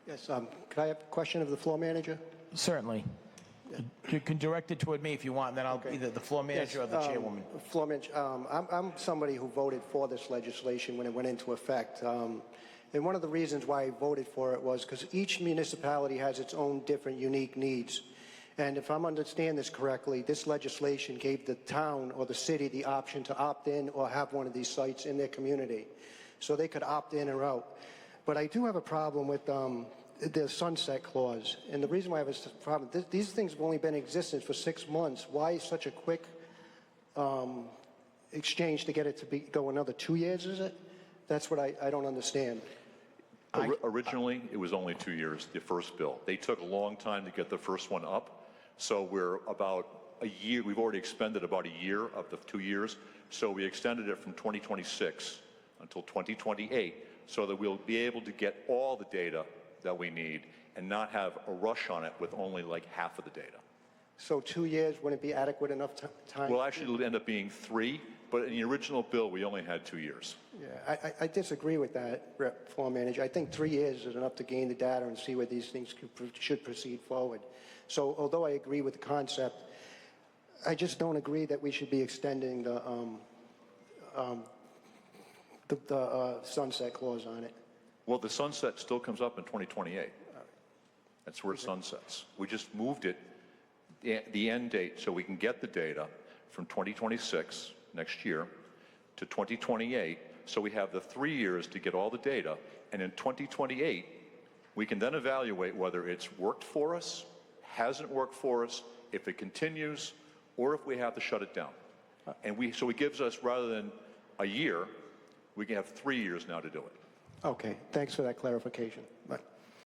Yes, could I have a question of the floor manager? Certainly. You can direct it toward me if you want, and then I'll either the floor manager or the chairwoman. Floor manager, I'm somebody who voted for this legislation when it went into effect. And one of the reasons why I voted for it was because each municipality has its own different unique needs. And if I'm understanding this correctly, this legislation gave the town or the city the option to opt in or have one of these sites in their community. So they could opt in or out. But I do have a problem with the sunset clause. And the reason why I have a problem, these things have only been in existence for 6 months. Why such a quick exchange to get it to go another 2 years, is it? That's what I don't understand. Originally, it was only 2 years, the first bill. They took a long time to get the first one up. So we're about a year, we've already expended about a year of the 2 years. So we extended it from 2026 until 2028 so that we'll be able to get all the data that we need and not have a rush on it with only like half of the data. So 2 years wouldn't be adequate enough time? Well, actually, it'll end up being 3, but in the original bill, we only had 2 years. Yeah, I disagree with that, Floor Manager. I think 3 years is enough to gain the data and see where these things should proceed forward. So although I agree with the concept, I just don't agree that we should be extending the sunset clause on it. Well, the sunset still comes up in 2028. That's where it sunsets. We just moved it, the end date, so we can get the data from 2026, next year, to 2028. So we have the 3 years to get all the data. And in 2028, we can then evaluate whether it's worked for us, hasn't worked for us, if it continues, or if we have to shut it down. And so it gives us, rather than a year, we can have 3 years now to do it. Okay, thanks for that clarification. But